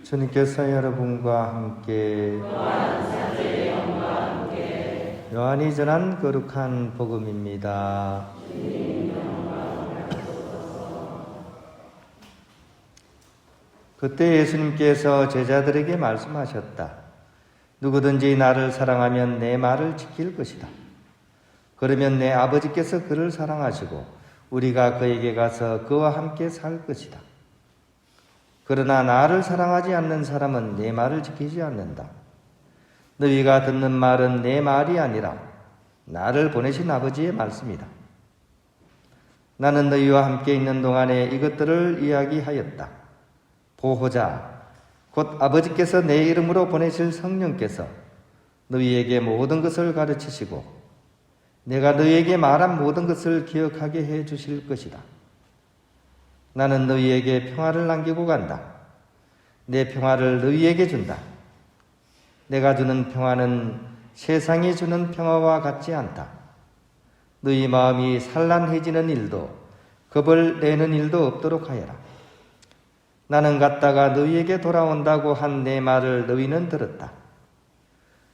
주님께서 여러분과 함께 요한이 전한 거룩한 복음입니다. 그때 예수님께서 제자들에게 말씀하셨다. 누구든지 나를 사랑하면 내 말을 지킬 것이다. 그러면 내 아버지께서 그를 사랑하시고 우리가 그에게 가서 그와 함께 살 것이다. 그러나 나를 사랑하지 않는 사람은 내 말을 지키지 않는다. 너희가 듣는 말은 내 말이 아니라 나를 보내신 아버지의 말씀이다. 나는 너희와 함께 있는 동안에 이것들을 이야기하였다. 보호자, 곧 아버지께서 내 이름으로 보내실 성령께서 너희에게 모든 것을 가르치시고 내가 너희에게 말한 모든 것을 기억하게 해 주실 것이다. 나는 너희에게 평화를 남기고 간다. 내 평화를 너희에게 준다. 내가 주는 평화는 세상이 주는 평화와 같지 않다. 너희 마음이 산란해지는 일도 겁을 내는 일도 없도록 하여라. 나는 갔다가 너희에게 돌아온다고 한 내 말을 너희는 들었다.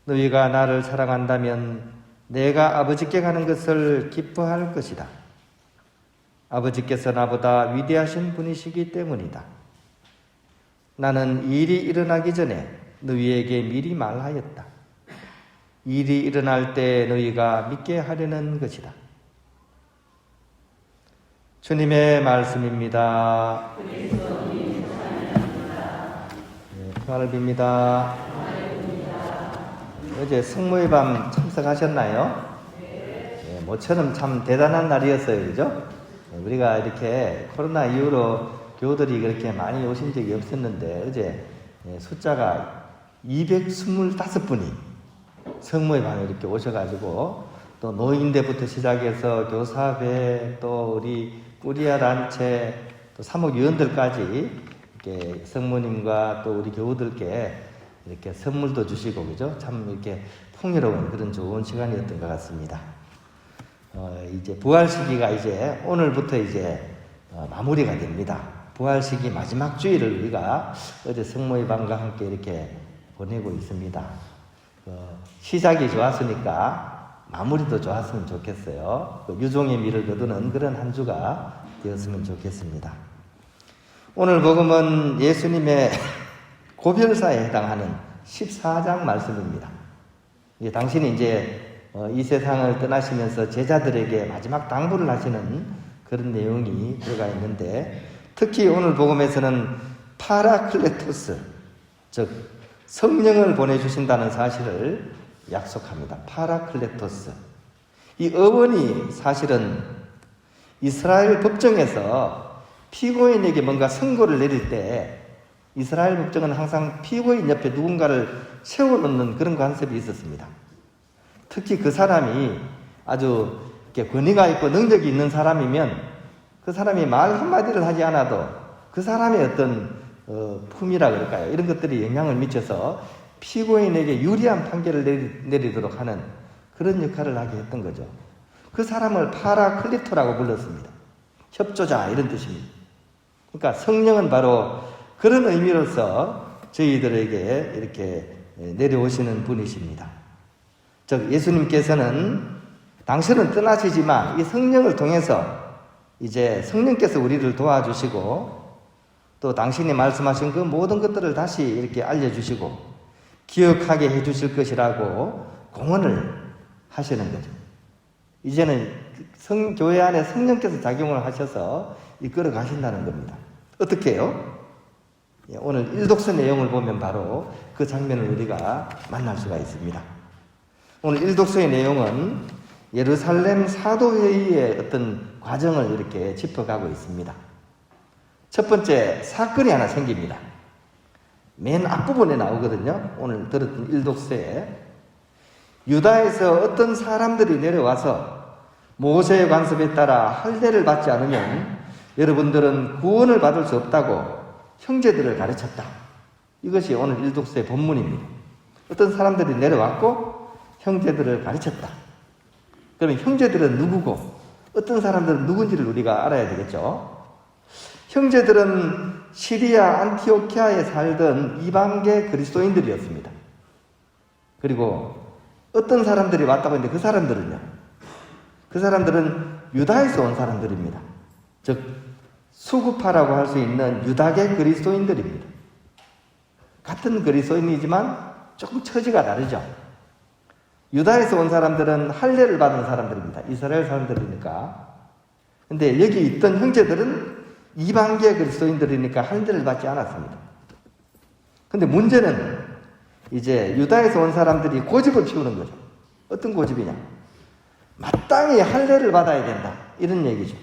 너희가 나를 사랑한다면 내가 아버지께 가는 것을 기뻐할 것이다. 아버지께서 나보다 위대하신 분이시기 때문이다. 나는 일이 일어나기 전에 너희에게 미리 말하였다. 일이 일어날 때 너희가 믿게 하려는 것이다. 주님의 말씀입니다. 평화를 빕니다. 어제 성모의 밤 참석하셨나요? 모처럼 참 대단한 날이었어요. 그죠? 우리가 이렇게 코로나 이후로 교우들이 그렇게 많이 오신 적이 없었는데 어제 숫자가 225분이 성모의 밤에 이렇게 오셔가지고 또 노인대부터 시작해서 교사배 또 우리 꾸리아 단체 또 사목위원들까지 이렇게 성모님과 또 우리 교우들께 이렇게 선물도 주시고 그죠? 참 이렇게 풍요로운 그런 좋은 시간이었던 것 같습니다. 이제 부활 시기가 이제 오늘부터 이제 마무리가 됩니다. 부활 시기 마지막 주일을 우리가 어제 성모의 밤과 함께 이렇게 보내고 있습니다. 시작이 좋았으니까 마무리도 좋았으면 좋겠어요. 유종의 미를 거두는 그런 한 주가 되었으면 좋겠습니다. 오늘 복음은 예수님의 고별사에 해당하는 14장 말씀입니다. 당신이 이제 이 세상을 떠나시면서 제자들에게 마지막 당부를 하시는 그런 내용이 들어가 있는데 특히 오늘 복음에서는 파라클레토스, 즉 성령을 보내주신다는 사실을 약속합니다. 파라클레토스. 이 어원이 사실은 이스라엘 법정에서 피고인에게 뭔가 선고를 내릴 때 이스라엘 법정은 항상 피고인 옆에 누군가를 세워놓는 그런 관습이 있었습니다. 특히 그 사람이 아주 권위가 있고 능력이 있는 사람이면 그 사람이 말 한마디를 하지 않아도 그 사람의 어떤 품이라 그럴까요? 이런 것들이 영향을 미쳐서 피고인에게 유리한 판결을 내리도록 하는 그런 역할을 하게 했던 거죠. 그 사람을 파라클리토라고 불렀습니다. 협조자 이런 뜻입니다. 그러니까 성령은 바로 그런 의미로서 저희들에게 이렇게 내려오시는 분이십니다. 즉 예수님께서는 당신은 떠나시지만 이 성령을 통해서 이제 성령께서 우리를 도와주시고 또 당신이 말씀하신 그 모든 것들을 다시 이렇게 알려주시고 기억하게 해주실 것이라고 공언을 하시는 거죠. 이제는 교회 안에 성령께서 작용을 하셔서 이끌어 가신다는 겁니다. 어떻게 해요? 오늘 일독서 내용을 보면 바로 그 장면을 우리가 만날 수가 있습니다. 오늘 일독서의 내용은 예루살렘 사도회의의 어떤 과정을 이렇게 짚어가고 있습니다. 첫 번째 사건이 하나 생깁니다. 맨 앞부분에 나오거든요. 오늘 들었던 일독서에 유다에서 어떤 사람들이 내려와서 모세의 관습에 따라 할례를 받지 않으면 여러분들은 구원을 받을 수 없다고 형제들을 가르쳤다. 이것이 오늘 일독서의 본문입니다. 어떤 사람들이 내려왔고 형제들을 가르쳤다. 그러면 형제들은 누구고 어떤 사람들은 누군지를 우리가 알아야 되겠죠. 형제들은 시리아 안티오키아에 살던 이방계 그리스도인들이었습니다. 그리고 어떤 사람들이 왔다고 했는데 그 사람들은 유다에서 온 사람들입니다. 즉 수구파라고 할 수 있는 유다계 그리스도인들입니다. 같은 그리스도인이지만 조금 처지가 다르죠. 유다에서 온 사람들은 할례를 받은 사람들입니다. 이스라엘 사람들이니까. 근데 여기 있던 형제들은 이방계 그리스도인들이니까 할례를 받지 않았습니다. 근데 문제는 이제 유다에서 온 사람들이 고집을 피우는 거죠. 어떤 고집이냐? 마땅히 할례를 받아야 된다. 이런 얘기죠.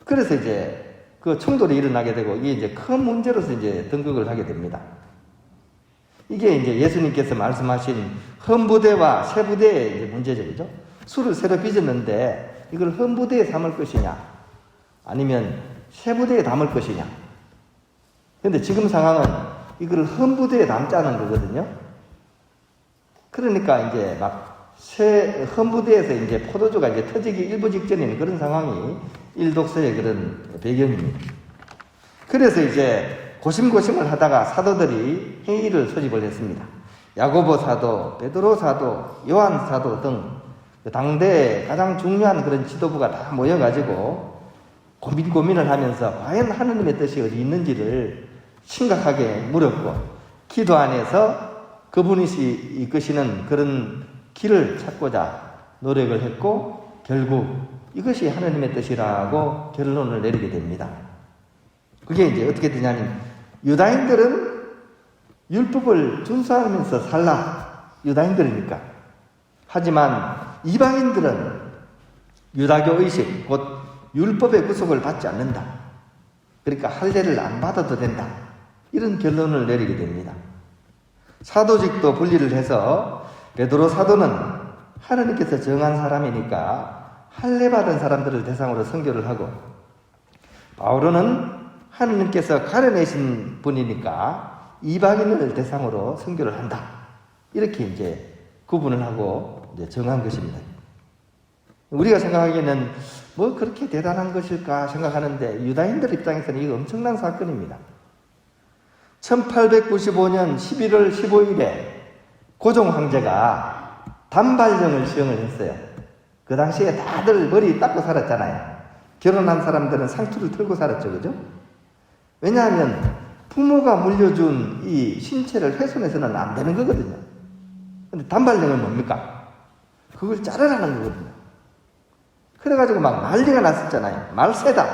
그래서 이제 그 충돌이 일어나게 되고 이게 이제 큰 문제로서 이제 등극을 하게 됩니다. 이게 이제 예수님께서 말씀하신 헌부대와 세부대의 이제 문제죠. 그죠? 술을 새로 빚었는데 이걸 헌부대에 담을 것이냐 아니면 세부대에 담을 것이냐. 근데 지금 상황은 이걸 헌부대에 담자는 거거든요. 그러니까 이제 막 헌부대에서 이제 포도주가 이제 터지기 일부 직전인 그런 상황이 일독서의 그런 배경입니다. 그래서 이제 고심고심을 하다가 사도들이 회의를 소집을 했습니다. 야고보 사도, 베드로 사도, 요한 사도 등 당대의 가장 중요한 그런 지도부가 다 모여가지고 고민을 하면서 과연 하느님의 뜻이 어디 있는지를 심각하게 물었고 기도 안에서 그분이 이끄시는 그런 길을 찾고자 노력을 했고 결국 이것이 하느님의 뜻이라고 결론을 내리게 됩니다. 그게 이제 어떻게 되냐면 유다인들은 율법을 준수하면서 살라. 유다인들이니까. 하지만 이방인들은 유다교 의식, 곧 율법의 구속을 받지 않는다. 그러니까 할례를 안 받아도 된다. 이런 결론을 내리게 됩니다. 사도직도 분리를 해서 베드로 사도는 하나님께서 정한 사람이니까 할례 받은 사람들을 대상으로 선교를 하고 바울은 하나님께서 가려내신 분이니까 이방인을 대상으로 선교를 한다. 이렇게 이제 구분을 하고 이제 정한 것입니다. 우리가 생각하기에는 뭐 그렇게 대단한 것일까 생각하는데 유다인들 입장에서는 이거 엄청난 사건입니다. 1895년 11월 15일에 고종 황제가 단발령을 시행을 했어요. 그 당시에 다들 머리 닦고 살았잖아요. 결혼한 사람들은 상투를 털고 살았죠. 그죠? 왜냐하면 부모가 물려준 이 신체를 훼손해서는 안 되는 거거든요. 근데 단발령은 뭡니까? 그걸 자르라는 거거든요. 그래가지고 막 난리가 났었잖아요. 말세다.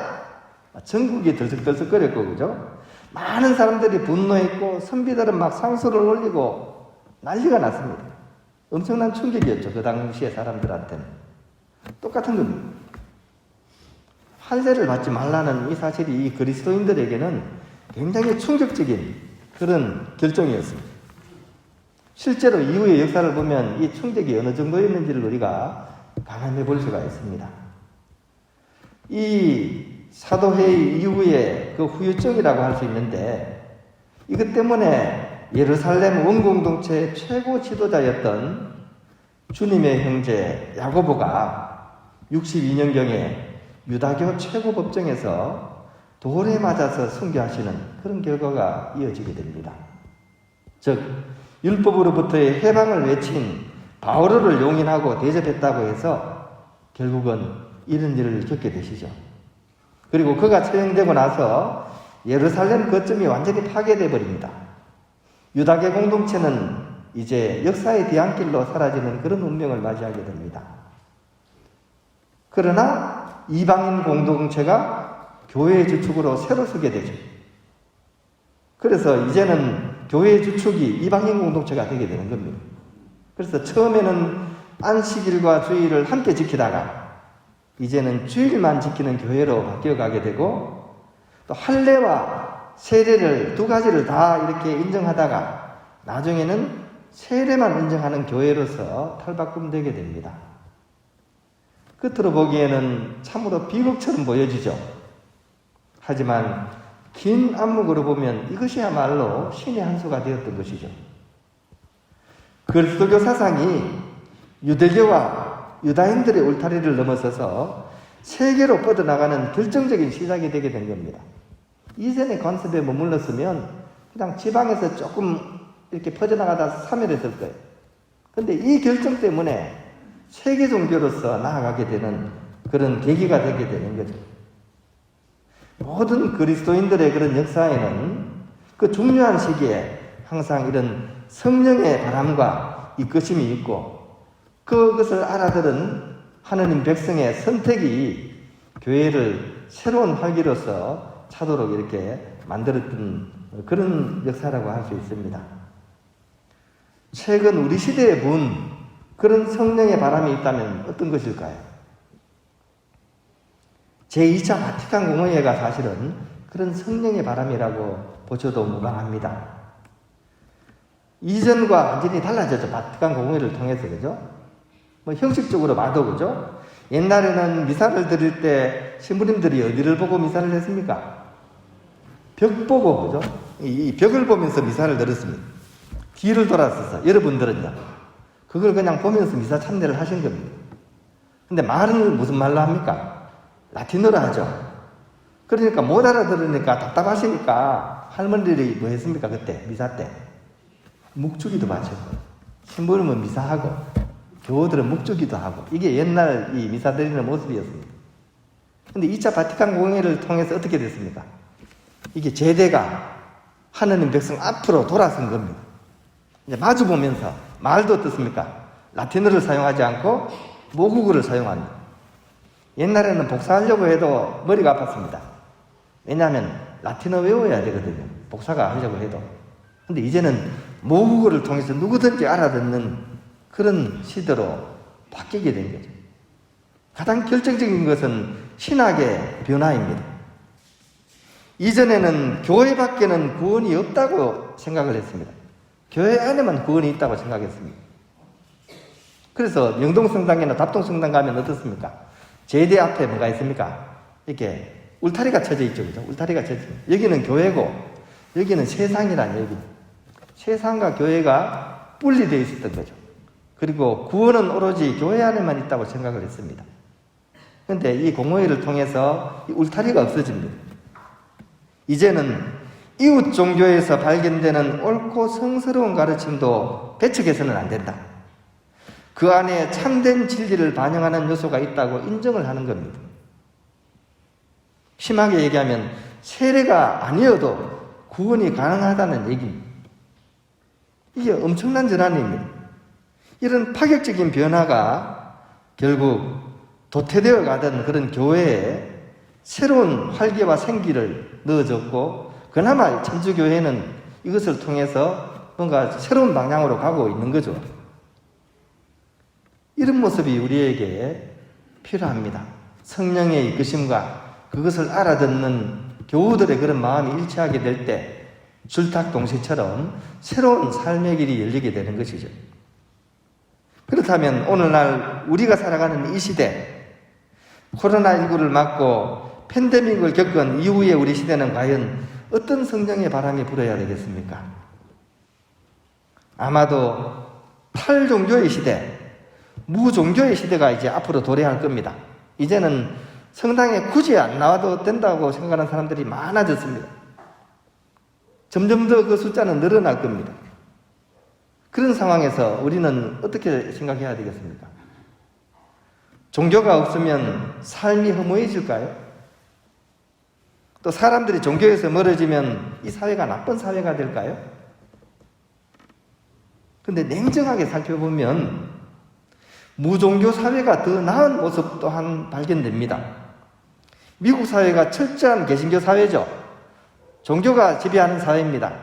전국이 들썩들썩거렸고, 그죠? 많은 사람들이 분노했고, 선비들은 막 상소를 올리고 난리가 났습니다. 엄청난 충격이었죠. 그 당시의 사람들한테는. 똑같은 겁니다. 할례를 받지 말라는 이 사실이 이 그리스도인들에게는 굉장히 충격적인 그런 결정이었습니다. 실제로 이후의 역사를 보면 이 충격이 어느 정도였는지를 우리가 가늠해 볼 수가 있습니다. 이 사도회의 이후의 그 후유증이라고 할 수 있는데 이것 때문에 예루살렘 원공동체의 최고 지도자였던 주님의 형제 야고보가 62년경에 유다교 최고 법정에서 돌에 맞아서 순교하시는 그런 결과가 이어지게 됩니다. 즉 율법으로부터의 해방을 외친 바오로를 용인하고 대접했다고 해서 결국은 이런 일을 겪게 되시죠. 그리고 그가 처형되고 나서 예루살렘 거점이 완전히 파괴되어 버립니다. 유다계 공동체는 이제 역사의 뒤안길로 사라지는 그런 운명을 맞이하게 됩니다. 그러나 이방인 공동체가 교회의 주축으로 새로 서게 되죠. 그래서 이제는 교회의 주축이 이방인 공동체가 되게 되는 겁니다. 그래서 처음에는 안식일과 주일을 함께 지키다가 이제는 주일만 지키는 교회로 바뀌어가게 되고 또 할례와 세례를 두 가지를 다 이렇게 인정하다가 나중에는 세례만 인정하는 교회로서 탈바꿈되게 됩니다. 겉으로 보기에는 참으로 비극처럼 보여지죠. 하지만 긴 안목으로 보면 이것이야말로 신의 한 수가 되었던 것이죠. 그리스도교 사상이 유대교와 유다인들의 울타리를 넘어서서 세계로 뻗어나가는 결정적인 시작이 되게 된 겁니다. 이전의 관습에 머물렀으면 그냥 지방에서 조금 이렇게 퍼져나가다 사멸했을 거예요. 근데 이 결정 때문에 세계 종교로서 나아가게 되는 그런 계기가 되게 되는 거죠. 모든 그리스도인들의 그런 역사에는 그 중요한 시기에 항상 이런 성령의 바람과 이끄심이 있고, 그것을 알아들은 하느님 백성의 선택이 교회를 새로운 활기로서 차도록 이렇게 만들었던 그런 역사라고 할 수 있습니다. 최근 우리 시대에 부은 그런 성령의 바람이 있다면 어떤 것일까요? 제2차 바티칸 공회가 사실은 그런 성령의 바람이라고 보셔도 무방합니다. 이전과 완전히 달라졌죠. 바티칸 공회를 통해서, 그죠? 뭐 형식적으로 봐도, 그죠? 옛날에는 미사를 드릴 때 신부님들이 어디를 보고 미사를 했습니까? 벽 보고, 그죠? 이 벽을 보면서 미사를 드렸습니다. 뒤를 돌아서서. 여러분들은요, 그걸 그냥 보면서 미사 참여를 하신 겁니다. 근데 말은 무슨 말로 합니까? 라틴어로 하죠. 그러니까 못 알아들으니까 답답하시니까 할머니들이 뭐 했습니까? 그때 미사 때 묵주기도 바쳤고, 신부님은 미사하고 교우들은 묵주기도 하고, 이게 옛날 이 미사 드리는 모습이었습니다. 근데 2차 바티칸 공회를 통해서 어떻게 됐습니까? 이게 제대가 하느님 백성 앞으로 돌아선 겁니다. 이제 마주 보면서 말도 어떻습니까? 라틴어를 사용하지 않고 모국어를 사용합니다. 옛날에는 복사하려고 해도 머리가 아팠습니다. 왜냐하면 라틴어 외워야 되거든요. 복사가 하려고 해도. 근데 이제는 모국어를 통해서 누구든지 알아듣는 그런 시대로 바뀌게 된 거죠. 가장 결정적인 것은 신학의 변화입니다. 이전에는 교회 밖에는 구원이 없다고 생각을 했습니다. 교회 안에만 구원이 있다고 생각했습니다. 그래서 영동성당이나 답동성당 가면 어떻습니까? 제대 앞에 뭐가 있습니까? 이렇게 울타리가 쳐져 있죠. 그죠? 울타리가 쳐져 있죠. 여기는 교회고 여기는 세상이란 얘기입니다. 세상과 교회가 분리되어 있었던 거죠. 그리고 구원은 오로지 교회 안에만 있다고 생각을 했습니다. 그런데 이 공회를 통해서 이 울타리가 없어집니다. 이제는 이웃 종교에서 발견되는 옳고 성스러운 가르침도 배척해서는 안 된다. 그 안에 참된 진리를 반영하는 요소가 있다고 인정을 하는 겁니다. 심하게 얘기하면 세례가 아니어도 구원이 가능하다는 얘기입니다. 이게 엄청난 전환입니다. 이런 파격적인 변화가 결국 도태되어 가던 그런 교회에 새로운 활기와 생기를 넣어줬고, 그나마 천주교회는 이것을 통해서 뭔가 새로운 방향으로 가고 있는 거죠. 이런 모습이 우리에게 필요합니다. 성령의 이끄심과 그것을 알아듣는 교우들의 그런 마음이 일치하게 될 때 줄탁동시처럼 새로운 삶의 길이 열리게 되는 것이죠. 그렇다면 오늘날 우리가 살아가는 이 시대, 코로나19를 맞고 팬데믹을 겪은 이후에 우리 시대는 과연 어떤 성령의 바람이 불어야 되겠습니까? 아마도 탈종교의 시대, 무종교의 시대가 이제 앞으로 도래할 겁니다. 이제는 성당에 굳이 안 나와도 된다고 생각하는 사람들이 많아졌습니다. 점점 더 그 숫자는 늘어날 겁니다. 그런 상황에서 우리는 어떻게 생각해야 되겠습니까? 종교가 없으면 삶이 허무해질까요? 또 사람들이 종교에서 멀어지면 이 사회가 나쁜 사회가 될까요? 근데 냉정하게 살펴보면 무종교 사회가 더 나은 모습 또한 발견됩니다. 미국 사회가 철저한 개신교 사회죠. 종교가 지배하는 사회입니다.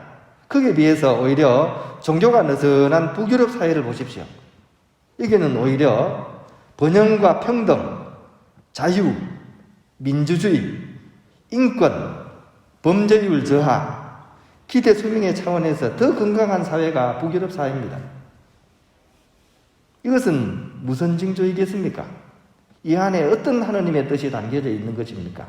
거기에 비해서 오히려 종교가 느슨한 북유럽 사회를 보십시오. 여기는 오히려 번영과 평등, 자유, 민주주의, 인권, 범죄율 저하, 기대 수명의 차원에서 더 건강한 사회가 북유럽 사회입니다. 이것은 무슨 징조이겠습니까? 이 안에 어떤 하나님의 뜻이 담겨져 있는 것입니까?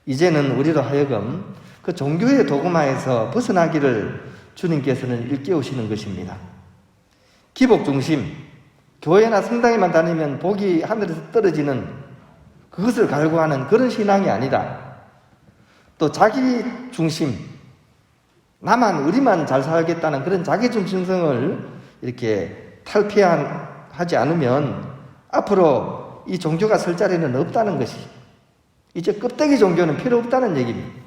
이제는 우리로 하여금 그 종교의 도구마에서 벗어나기를 주님께서는 일깨우시는 것입니다. 기복 중심, 교회나 성당에만 다니면 복이 하늘에서 떨어지는 그것을 갈구하는 그런 신앙이 아니라 또 자기 중심, 나만 우리만 잘 살겠다는 그런 자기 중심성을 이렇게 탈피하지 않으면 앞으로 이 종교가 설 자리는 없다는 것이, 이제 껍데기 종교는 필요 없다는 얘기입니다.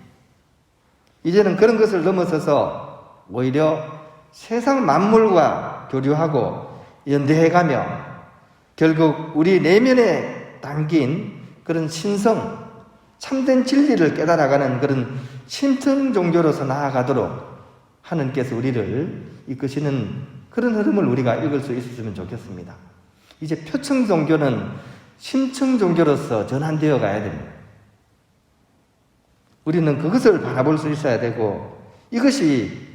이제는 그런 것을 넘어서서 오히려 세상 만물과 교류하고 연대해가며 결국 우리 내면에 담긴 그런 신성, 참된 진리를 깨달아가는 그런 신청 종교로서 나아가도록 하나님께서 우리를 이끄시는 그런 흐름을 우리가 읽을 수 있었으면 좋겠습니다. 이제 표청 종교는 심청 종교로서 전환되어 가야 됩니다. 우리는 그것을 바라볼 수 있어야 되고, 이것이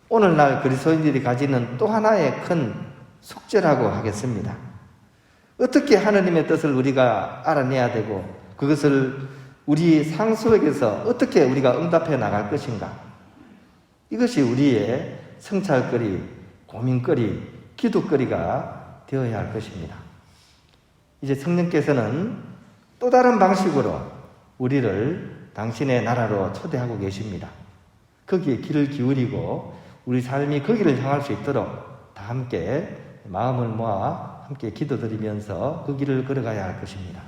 오늘날 그리스도인들이 가지는 또 하나의 큰 숙제라고 하겠습니다. 어떻게 하나님의 뜻을 우리가 알아내야 되고, 그것을 우리 삶 속에서 어떻게 우리가 응답해 나갈 것인가? 이것이 우리의 성찰거리, 고민거리, 기도거리가 되어야 할 것입니다. 이제 성령께서는 또 다른 방식으로 우리를 당신의 나라로 초대하고 계십니다. 거기에 귀를 기울이고 우리 삶이 거기를 향할 수 있도록 다 함께 마음을 모아 함께 기도드리면서 그 길을 걸어가야 할 것입니다.